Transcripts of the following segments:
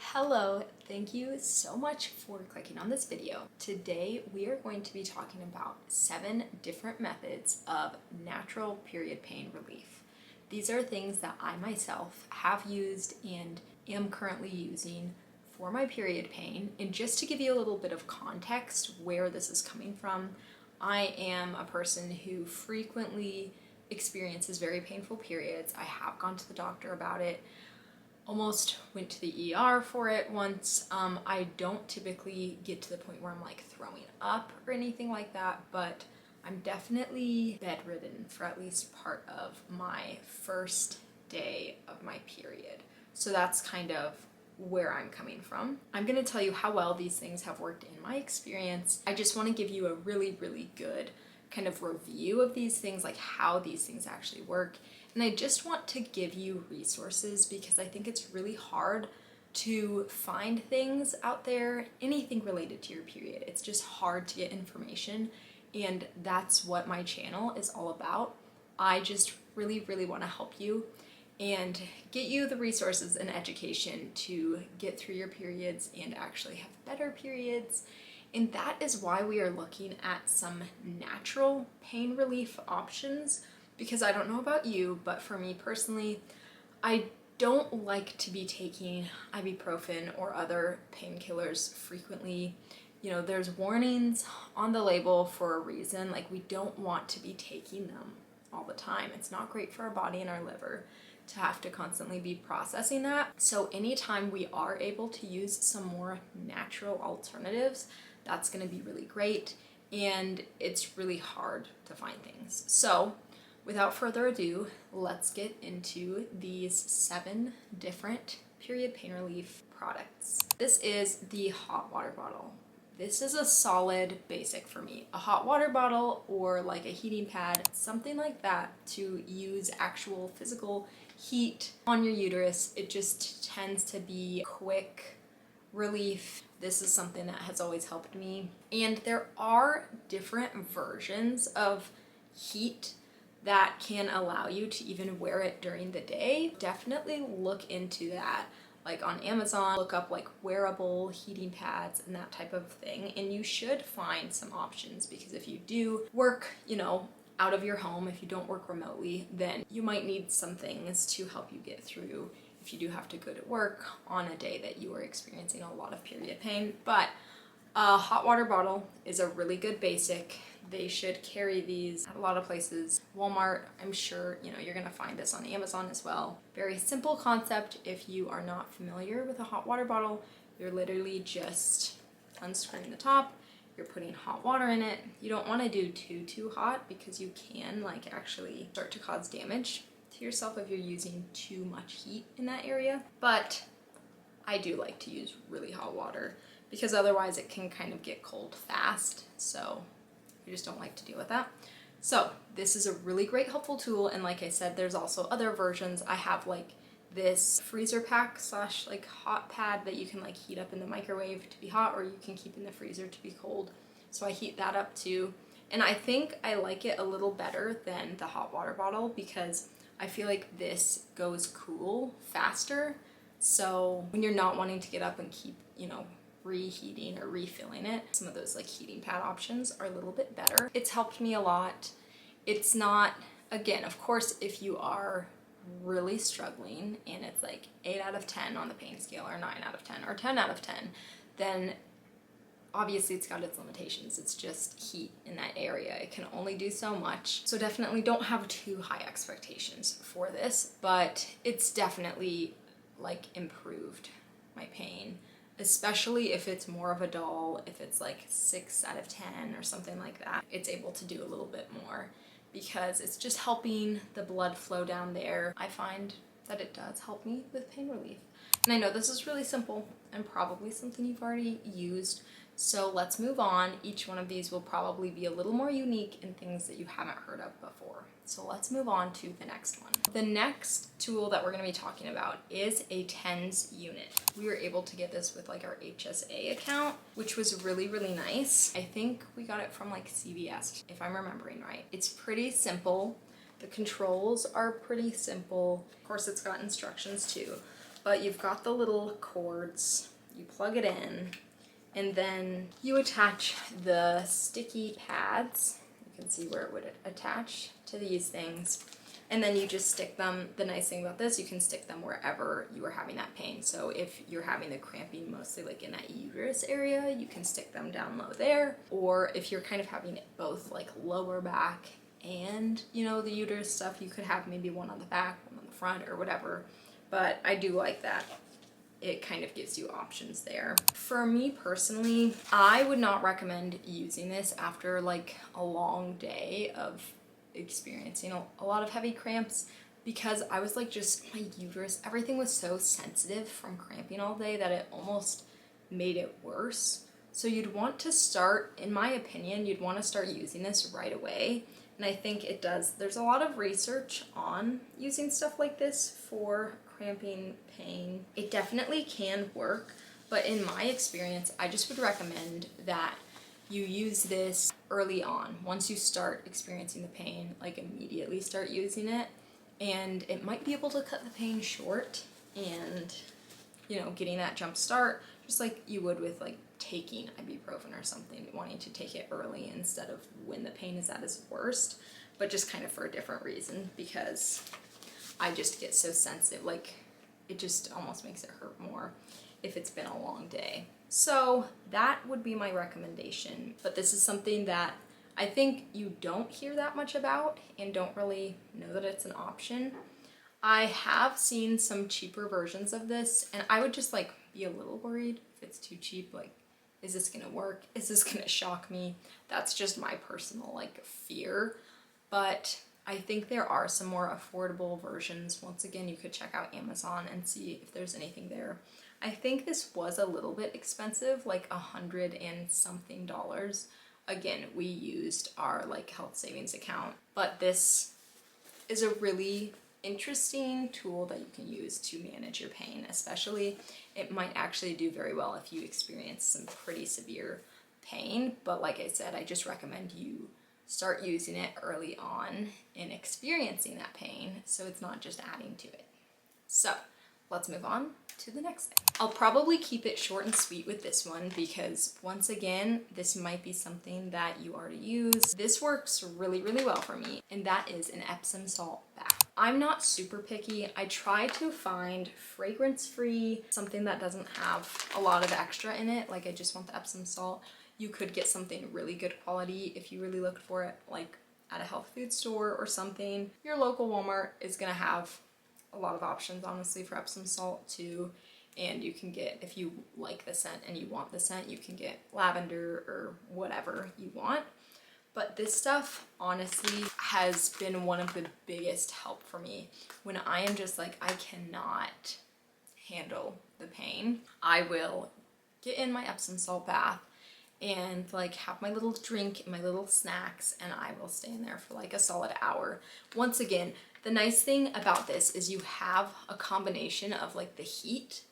Hello, thank you so much for clicking on this video. Today we are going to be talking about 7 different methods of natural period pain relief. These are things that I myself have used and am currently using for my period pain. And just to give you a little bit of context where this is coming from, I am a person who frequently experiences very painful periods. I have gone to the doctor about it. Almost went to the ER for it once. I don't typically get to the point where I'm like throwing up or anything like that, but I'm definitely bedridden for at least part of my first day of my period. So that's kind of where I'm coming from. I'm going to tell you how well these things have worked in my experience. I just want to give you a really good kind of review of these things, like how these things actually work. And I just want to give you resources because I think it's really hard to find things out there, anything related to your period. It's just hard to get information, and that's what my channel is all about. I just really want to help you and get you the resources and education to get through your periods and actually have better periods. And that is why we are looking at some natural pain relief options, because I don't know about you, but for me personally, I don't like to be taking ibuprofen or other painkillers frequently. You know, there's warnings on the label for a reason. Like, we don't want to be taking them all the time. It's not great for our body and our liver to have to constantly be processing that. So anytime we are able to use some more natural alternatives, that's going to be really great, and it's really hard to find things. So without further ado, let's get into these 7 different period pain relief products. This is the hot water bottle. This is a solid basic for me. A hot water bottle or like a heating pad, something like that, to use actual physical heat on your uterus. It just tends to be quick relief. This is something that has always helped me. And there are different versions of heat that can allow you to even wear it during the day. Definitely look into that. Like on Amazon, look up like wearable heating pads and that type of thing. And you should find some options, because if you do work, you know, out of your home, if you don't work remotely, then you might need some things to help you get through if you do have to go to work on a day that you are experiencing a lot of period pain. But a hot water bottle is a really good basic. They should carry these at a lot of places. Walmart, I'm sure, you know, you're gonna find this on Amazon as well. Very simple concept. If you are not familiar with a hot water bottle, you're literally just unscrewing the top, you're putting hot water in it. You don't wanna do too hot, because you can like actually start to cause damage to yourself if you're using too much heat in that area. But I do like to use really hot water, because otherwise it can kind of get cold fast. So I just don't like to deal with that. So this is a really great helpful tool. And like I said, there's also other versions. I have like this freezer pack slash like hot pad that you can like heat up in the microwave to be hot, or you can keep in the freezer to be cold. So I heat that up too. And I think I like it a little better than the hot water bottle, because I feel like this goes cool faster. So when you're not wanting to get up and keep, you know, reheating or refilling it, some of those like heating pad options are a little bit better. It's helped me a lot. It's not, again, of course, if you are really struggling and it's like 8 out of 10 on the pain scale, or 9 out of 10 or 10 out of 10, then obviously it's got its limitations. It's just heat in that area. It can only do so much. So definitely don't have too high expectations for this, but it's definitely like improved my pain, especially if it's more of a dull, if it's like 6 out of 10 or something like that. It's able to do a little bit more, because it's just helping the blood flow down there. I find that it does help me with pain relief. And I know this is really simple and probably something you've already used, So let's move on. Each one of these will probably be a little more unique in things that you haven't heard of before. So let's move on to the next one. The next tool that we're going to be talking about is a TENS unit. We were able to get this with like our HSA account, which was really, really nice. I think we got it from like CVS, if I'm remembering right. It's pretty simple. The controls are pretty simple. Of course, it's got instructions too, but you've got the little cords. You plug it in, and then you attach the sticky pads. You can see where it would attach to these things. And then you just stick them. The nice thing about this, you can stick them wherever you are having that pain. So if you're having the cramping mostly like in that uterus area, you can stick them down low there. Or if you're kind of having it both like lower back and, you know, the uterus stuff, you could have maybe one on the back, one on the front, or whatever. But I do like that. It kind of gives you options there. For me personally, I would not recommend using this after like a long day of experiencing a lot of heavy cramps, because I was like, just my uterus, everything was so sensitive from cramping all day that it almost made it worse. So you'd want to start, in my opinion, you'd want to start using this right away. And I think it does. There's a lot of research on using stuff like this for cramping pain. It definitely can work, but in my experience, I just would recommend that you use this early on. Once you start experiencing the pain, like immediately start using it, and it might be able to cut the pain short and, you know, getting that jump start, just like you would with like taking ibuprofen or something, wanting to take it early instead of when the pain is at its worst, but just kind of for a different reason, because I just get so sensitive, like it just almost makes it hurt more if it's been a long day. So that would be my recommendation, but this is something that I think you don't hear that much about and don't really know that it's an option. I have seen some cheaper versions of this, and I would just like be a little worried if it's too cheap, like, is this gonna work? Is this gonna shock me? That's just my personal like fear, but I think there are some more affordable versions. Once again, you could check out Amazon and see if there's anything there. I think this was a little bit expensive, like $100 and something. Again, we used our like health savings account, but this is a really interesting tool that you can use to manage your pain. Especially, it might actually do very well if you experience some pretty severe pain, but like I said, I just recommend you start using it early on in experiencing that pain, so it's not just adding to it. So let's move on to the next thing. I'll probably keep it short and sweet with this one, because once again, this might be something that you already use. This works really, really well for me, and that is an Epsom salt bath. I'm not super picky. I try to find fragrance-free, something that doesn't have a lot of extra in it. Like, I just want the Epsom salt. You could get something really good quality if you really looked for it, like at a health food store or something. Your local Walmart is gonna have a lot of options, honestly, for Epsom salt too. And you can get, if you like the scent and you want the scent, you can get lavender or whatever you want. But this stuff, honestly, has been one of the biggest help for me when I am just like, I cannot handle the pain. I will get in my Epsom salt bath and like have my little drink and my little snacks, and I will stay in there for like a solid hour. Once again, the nice thing about this is you have a combination of like the heat,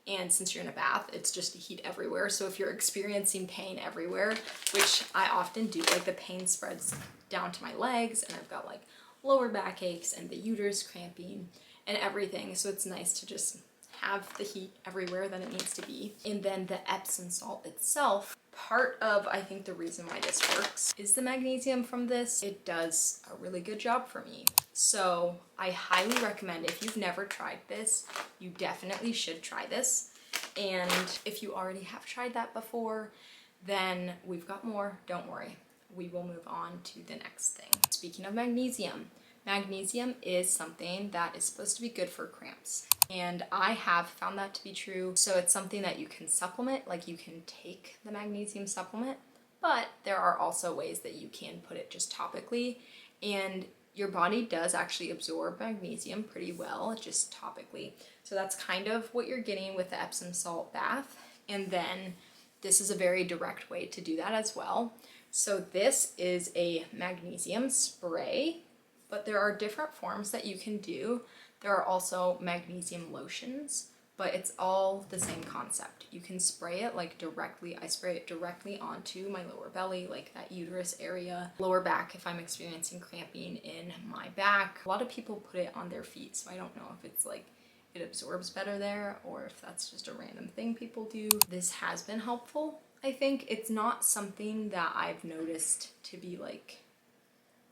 and since you're in a bath, it's just heat everywhere. So if you're experiencing pain everywhere, which I often do, like the pain spreads down to my legs, and I've got like lower back aches and the uterus cramping and everything. So it's nice to just have the heat everywhere that it needs to be. And then the Epsom salt itself, part of, I think, the reason why this works is the magnesium from this. It does a really good job for me. So I highly recommend, if you've never tried this, you definitely should try this. And if you already have tried that before, then we've got more, don't worry. We will move on to the next thing. Speaking of magnesium, magnesium is something that is supposed to be good for cramps. And I have found that to be true. So it's something that you can supplement, like you can take the magnesium supplement, but there are also ways that you can put it just topically, and your body does actually absorb magnesium pretty well just topically. So that's kind of what you're getting with the Epsom salt bath. And then this is a very direct way to do that as well. So this is a magnesium spray, but there are different forms that you can do. There are also magnesium lotions, but it's all the same concept. You can spray it like directly. I spray it directly onto my lower belly, like that uterus area, lower back if I'm experiencing cramping in my back. A lot of people put it on their feet, so I don't know if it's like it absorbs better there or if that's just a random thing people do. This has been helpful. I think it's not something that I've noticed to be like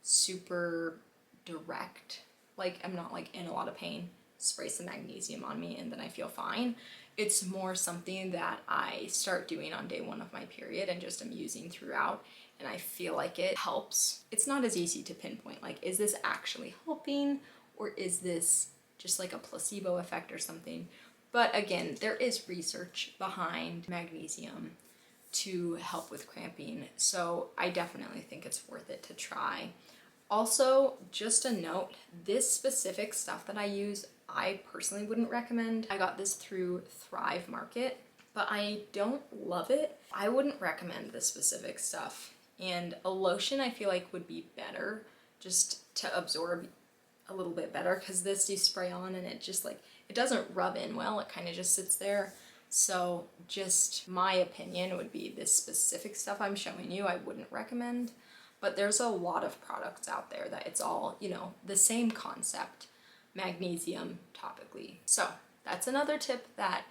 super direct. Like I'm not like in a lot of pain, spray some magnesium on me and then I feel fine. It's more something that I start doing on day 1 of my period and just am using throughout, and I feel like it helps. It's not as easy to pinpoint, like, is this actually helping or is this just like a placebo effect or something? But again, there is research behind magnesium to help with cramping, so I definitely think it's worth it to try. Also, just a note, this specific stuff that I use, I personally wouldn't recommend. I got this through Thrive Market, but I don't love it. I wouldn't recommend this specific stuff. And a lotion I feel like would be better, just to absorb a little bit better, because this you spray on and it just like, it doesn't rub in well, it kind of just sits there. So just my opinion would be this specific stuff I'm showing you, I wouldn't recommend. But there's a lot of products out there that it's all, you know, the same concept, magnesium topically. So that's another tip that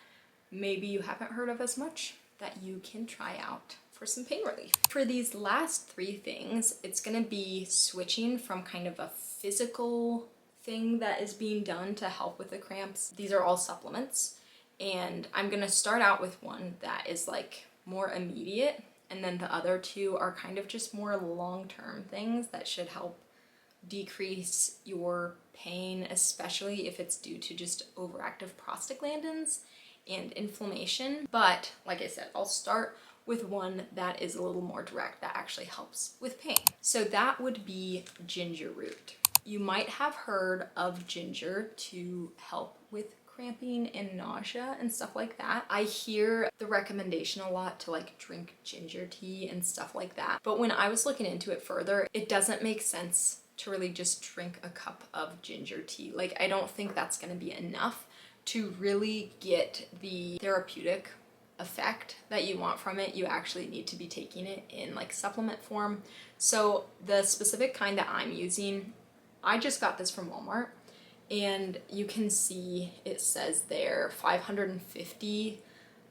maybe you haven't heard of as much that you can try out for some pain relief. For these last 3 things, it's gonna be switching from kind of a physical thing that is being done to help with the cramps. These are all supplements, and I'm gonna start out with one that is like more immediate, and then the other 2 are kind of just more long-term things that should help decrease your pain, especially if it's due to just overactive prostaglandins and inflammation. But like I said, I'll start with one that is a little more direct, that actually helps with pain. So that would be ginger root. You might have heard of ginger to help with cramping and nausea and stuff like that. I hear the recommendation a lot to like drink ginger tea and stuff like that. But when I was looking into it further, it doesn't make sense to really just drink a cup of ginger tea. Like, I don't think that's gonna be enough to really get the therapeutic effect that you want from it. You actually need to be taking it in like supplement form. So the specific kind that I'm using, I just got this from Walmart, and you can see it says there 550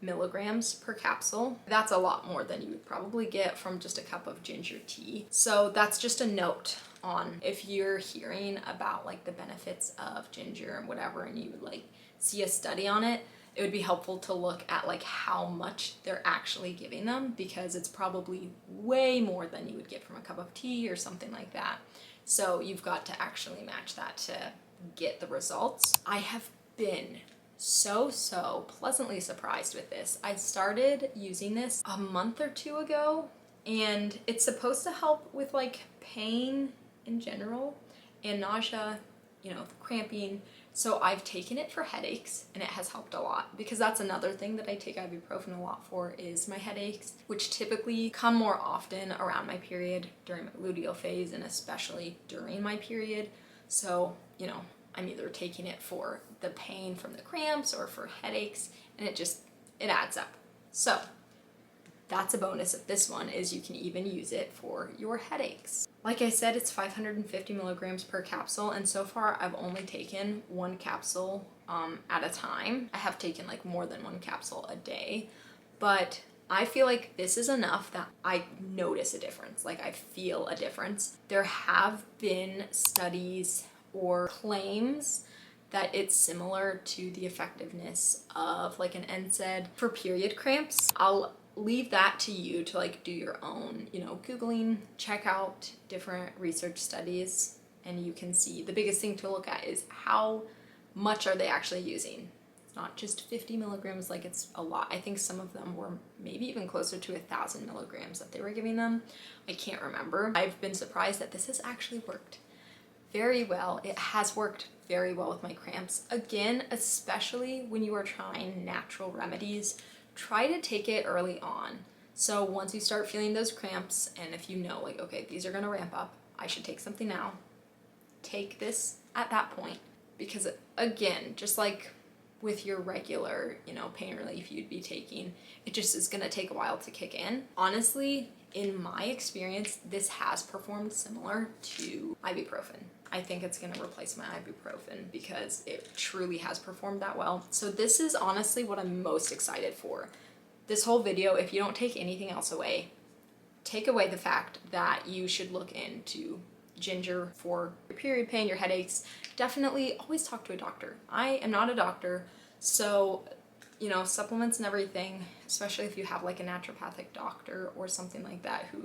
milligrams per capsule. That's a lot more than you would probably get from just a cup of ginger tea. So that's just a note on if you're hearing about like the benefits of ginger and whatever, and you would like see a study on it, it would be helpful to look at like how much they're actually giving them, because it's probably way more than you would get from a cup of tea or something like that. So you've got to actually match that to get the results. I have been so pleasantly surprised with this. I started using this a month or 2 ago, and it's supposed to help with like pain in general and nausea, you know, cramping. So I've taken it for headaches, and it has helped a lot, because that's another thing that I take ibuprofen a lot for, is my headaches, which typically come more often around my period during my luteal phase, and especially during my period. So, you know, I'm either taking it for the pain from the cramps or for headaches, and it adds up. So that's a bonus of this one, is you can even use it for your headaches. Like I said, it's 550 milligrams per capsule, and so far I've only taken 1 capsule at a time. I have taken like more than 1 capsule a day, but I feel like this is enough that I notice a difference, like I feel a difference. There have been studies or claims that it's similar to the effectiveness of like an NSAID for period cramps. I'll leave that to you to like do your own, you know, Googling, check out different research studies, and you can see the biggest thing to look at is how much are they actually using. It's not just 50 milligrams, like it's a lot. I think some of them were maybe even closer to 1,000 milligrams that they were giving them. I can't remember. I've been surprised that this has actually worked very well. It has worked very well with my cramps. Again, especially when you are trying natural remedies, try to take it early on. So once you start feeling those cramps, and if you know like, okay, these are gonna ramp up, I should take something now, take this at that point. Because again, just like with your regular, pain relief you'd be taking, it just is gonna take a while to kick in. Honestly, in my experience, this has performed similar to ibuprofen. I think it's gonna replace my ibuprofen because it truly has performed that well. So this is honestly what I'm most excited for. This whole video, if you don't take anything else away, take away the fact that you should look into ginger for your period pain, your headaches. Definitely always talk to a doctor. I am not a doctor, so supplements and everything, especially if you have like a naturopathic doctor or something like that who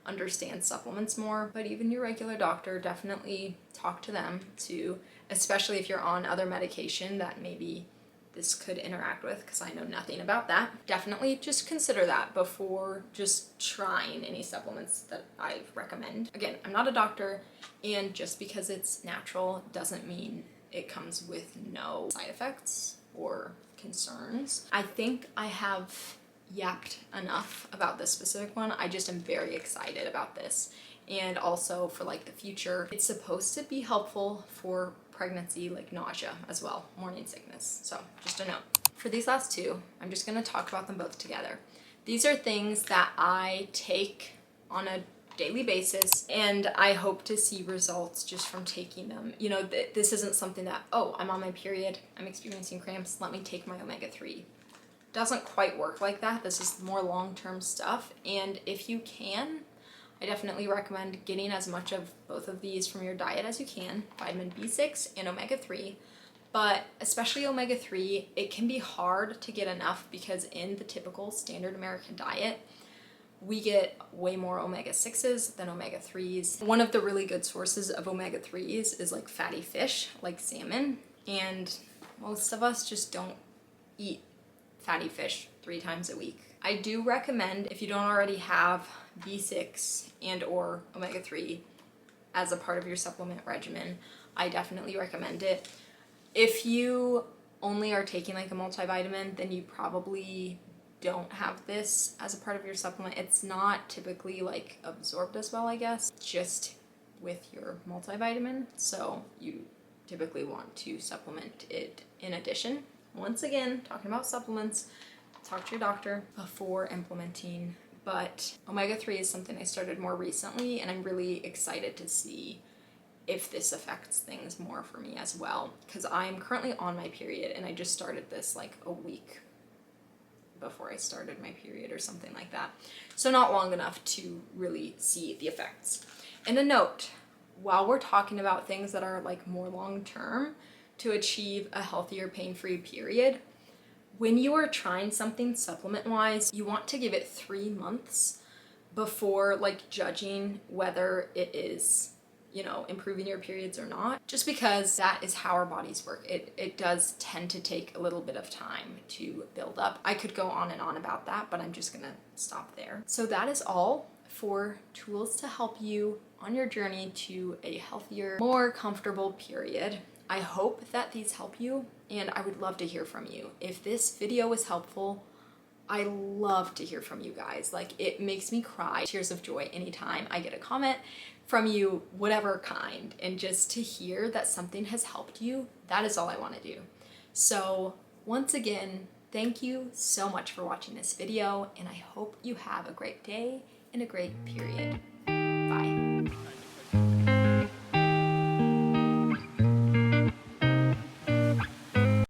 understands supplements more. But even your regular doctor, definitely talk to them too, especially if you're on other medication that maybe this could interact with, because I know nothing about that. Definitely just consider that before just trying any supplements that I recommend. Again, I'm not a doctor, and just because it's natural doesn't mean it comes with no side effects or concerns. I think I have yapped enough about this specific one. I just am very excited about this, and also for like the future. It's supposed to be helpful for pregnancy, like nausea as well, morning sickness. So just a note. For these last two, I'm just gonna talk about them both together. These are things that I take on a daily basis, and I hope to see results just from taking them. This isn't something that, oh, I'm on my period, I'm experiencing cramps, let me take my omega-3. Doesn't quite work like that. This is more long-term stuff, and if you can, I definitely recommend getting as much of both of these from your diet as you can, vitamin B6 and omega-3. But especially omega-3, it can be hard to get enough because in the typical standard American diet, we get way more omega-6s than omega-3s. One of the really good sources of omega-3s is like fatty fish, like salmon, and most of us just don't eat fatty fish 3 times a week. I do recommend, if you don't already have B6 and or omega-3 as a part of your supplement regimen, I definitely recommend it. If you only are taking like a multivitamin, then you probably don't have this as a part of your supplement. It's not typically like absorbed as well, I guess, just with your multivitamin. So you typically want to supplement it in addition. Once again, talking about supplements, talk to your doctor before implementing. But omega-3 is something I started more recently, and I'm really excited to see if this affects things more for me as well, because I'm currently on my period, and I just started this like a week before I started my period or something like that. So not long enough to really see the effects. And a note, while we're talking about things that are like more long-term to achieve a healthier pain-free period, when you are trying something supplement-wise, you want to give it 3 months before like judging whether it is, improving your periods or not, just because that is how our bodies work. It does tend to take a little bit of time to build up. I could go on and on about that, but I'm just gonna stop there. So that is all for tools to help you on your journey to a healthier, more comfortable period. I hope that these help you, and I would love to hear from you. If this video was helpful, I love to hear from you guys. Like, it makes me cry tears of joy anytime I get a comment from you, whatever kind, and just to hear that something has helped you, that is all I want to do. So once again, thank you so much for watching this video, and I hope you have a great day and a great period. Bye.